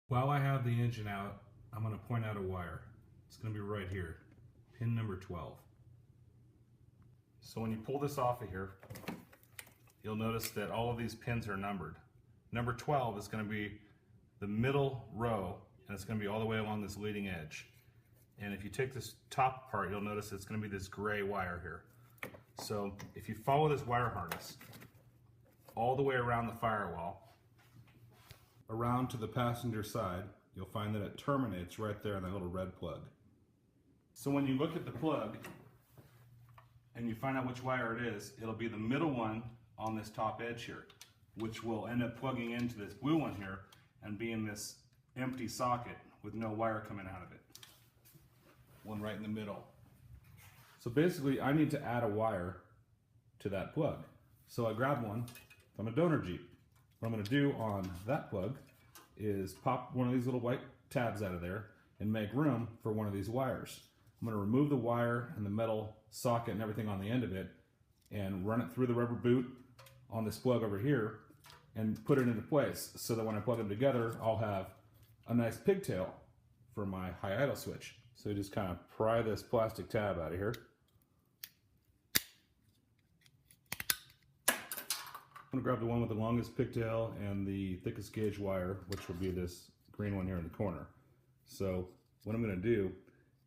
While I have the engine out, I'm going to point out a wire. It's going to be right here, pin number 12. So when you pull this off of here, you'll notice that all of these pins are numbered. Number 12 is going to be the middle row, and it's going to be all the way along this leading edge. And if you take this top part, you'll notice it's going to be this gray wire here. So if you follow this wire harness all the way around the firewall, around to the passenger side, you'll find that it terminates right there in that little red plug. So when you look at the plug and you find out which wire it is, it'll be the middle one on this top edge here, which will end up plugging into this blue one here and being this empty socket with no wire coming out of it. One right in the middle. So basically I need to add a wire to that plug. So I grabbed one from a donor Jeep. What I'm going to do on that plug is pop one of these little white tabs out of there and make room for one of these wires. I'm going to remove the wire and the metal socket and everything on the end of it and run it through the rubber boot on this plug over here and put it into place so that when I plug them together, I'll have a nice pigtail for my high idle switch. So you just kind of pry this plastic tab out of here. I'm going to grab the one with the longest pigtail and the thickest gauge wire, which will be this green one here in the corner. So what I'm going to do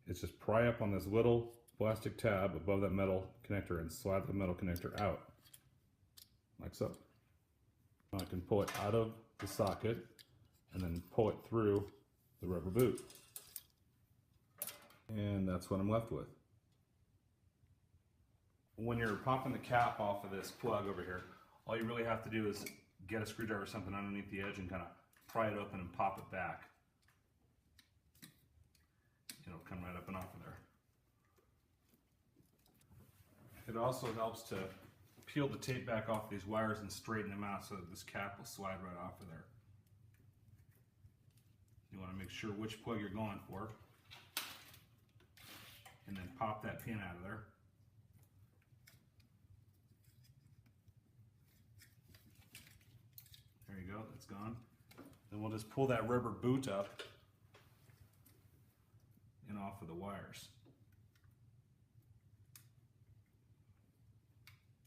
is just pry up on this little plastic tab above that metal connector and slide the metal connector out, like so. I can pull it out of the socket and then pull it through the rubber boot. And that's what I'm left with. When you're popping the cap off of this plug over here, all you really have to do is get a screwdriver or something underneath the edge and kind of pry it open and pop it back. It'll come right up and off of there. It also helps to peel the tape back off these wires and straighten them out so that this cap will slide right off of there. You want to make sure which plug you're going for, and then pop that pin out of there. There you go, that's gone. Then we'll just pull that rubber boot up and off of the wires.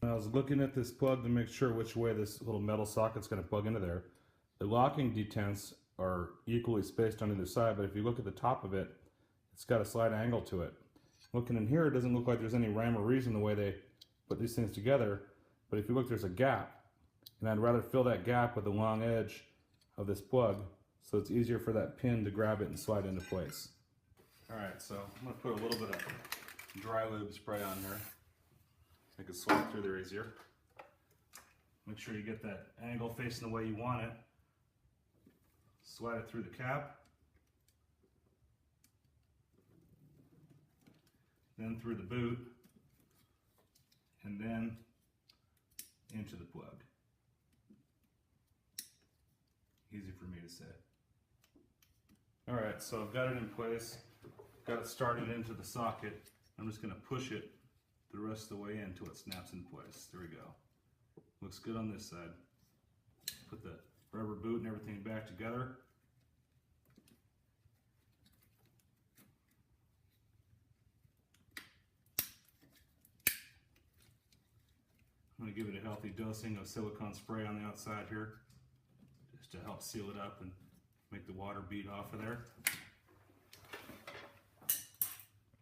I was looking at this plug to make sure which way this little metal socket's going to plug into there. The locking detents are equally spaced on either side, but if you look at the top of it, it's got a slight angle to it. Looking in here, it doesn't look like there's any rhyme or reason the way they put these things together, but if you look, there's a gap. And I'd rather fill that gap with the long edge of this plug so it's easier for that pin to grab it and slide into place. Alright, so I'm going to put a little bit of dry lube spray on here. Make it slide through there easier. Make sure you get that angle facing the way you want it. Slide it through the cap. Then through the boot. And then into the plug. Easy for me to say. Alright, so I've got it in place, got it started into the socket. I'm just going to push it the rest of the way in until it snaps in place. There we go. Looks good on this side. Put the rubber boot and everything back together. I'm going to give it a healthy dosing of silicone spray on the outside here, just to help seal it up and make the water bead off of there.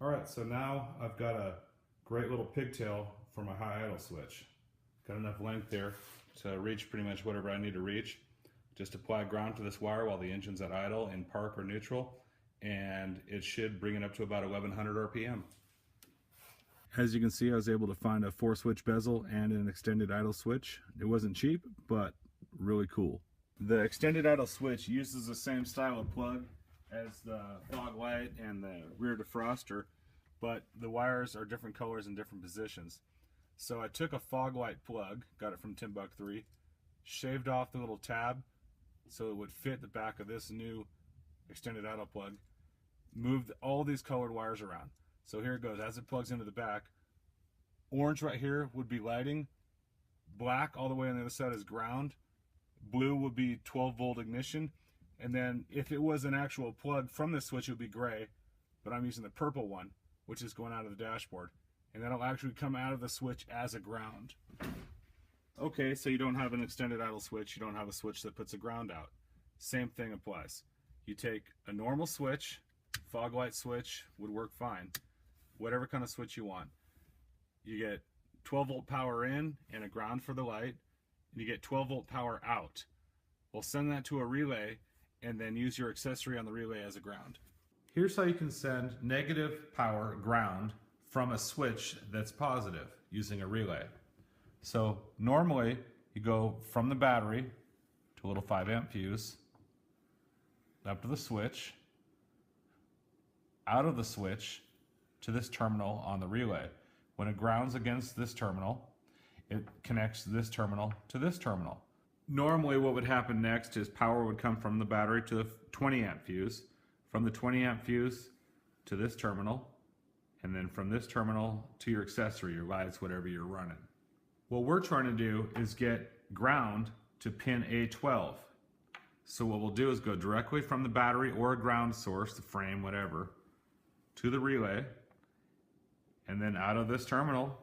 Alright, so now I've got a great little pigtail for my high idle switch. Got enough length there to reach pretty much whatever I need to reach. Just apply ground to this wire while the engine's at idle in park or neutral, and it should bring it up to about 1100 RPM. As you can see, I was able to find a 4-switch bezel and an extended idle switch. It wasn't cheap, but really cool. The extended idle switch uses the same style of plug as the fog light and the rear defroster, but the wires are different colors in different positions. So I took a fog light plug, got it from Timbuk3, shaved off the little tab so it would fit the back of this new extended idle plug, moved all these colored wires around. So here it goes, as it plugs into the back, orange right here would be lighting, black all the way on the other side is ground, blue would be 12 volt ignition, And then if it was an actual plug from the switch, it would be gray, but I'm using the purple one, which is going out of the dashboard. And that'll actually come out of the switch as a ground. Okay, so you don't have an extended idle switch, you don't have a switch that puts a ground out. Same thing applies. You take a normal switch, fog light switch would work fine. Whatever kind of switch you want. You get 12 volt power in and a ground for the light, and you get 12 volt power out. We'll send that to a relay and then use your accessory on the relay as a ground. Here's how you can send negative power ground from a switch that's positive using a relay. So normally you go from the battery to a little 5 amp fuse, up to the switch, out of the switch to this terminal on the relay. When it grounds against this terminal, it connects this terminal to this terminal. Normally what would happen next is power would come from the battery to the 20 amp fuse, from the 20 amp fuse to this terminal, and then from this terminal to your accessory, your lights, whatever you're running. What we're trying to do is get ground to pin A12. So what we'll do is go directly from the battery or a ground source, the frame, whatever, to the relay, and then out of this terminal,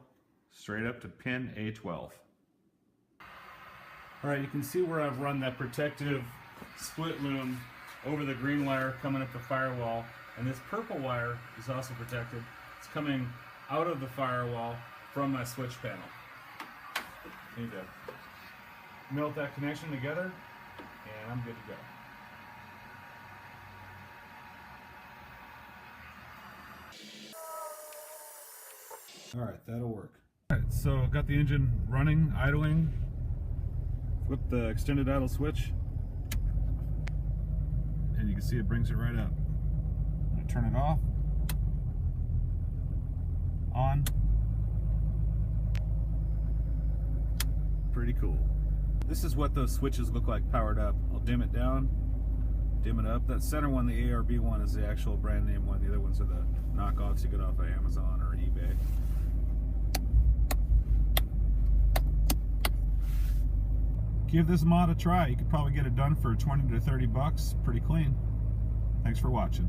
straight up to pin A12. All right, you can see where I've run that protective split loom over the green wire coming up the firewall, and this purple wire is also protected. It's coming out of the firewall from my switch panel. Need to melt that connection together, and I'm good to go. All right, that'll work. All right, so I've got the engine running, idling. Flip the extended idle switch, and you can see it brings it right up. I turn it off, on. Pretty cool. This is what those switches look like powered up. I'll dim it down, dim it up. That center one, the ARB one, is the actual brand name one. The other ones are the knockoffs you get off of Amazon or eBay. Give this mod a try. You could probably get it done for 20 to 30 bucks. Pretty clean. Thanks for watching.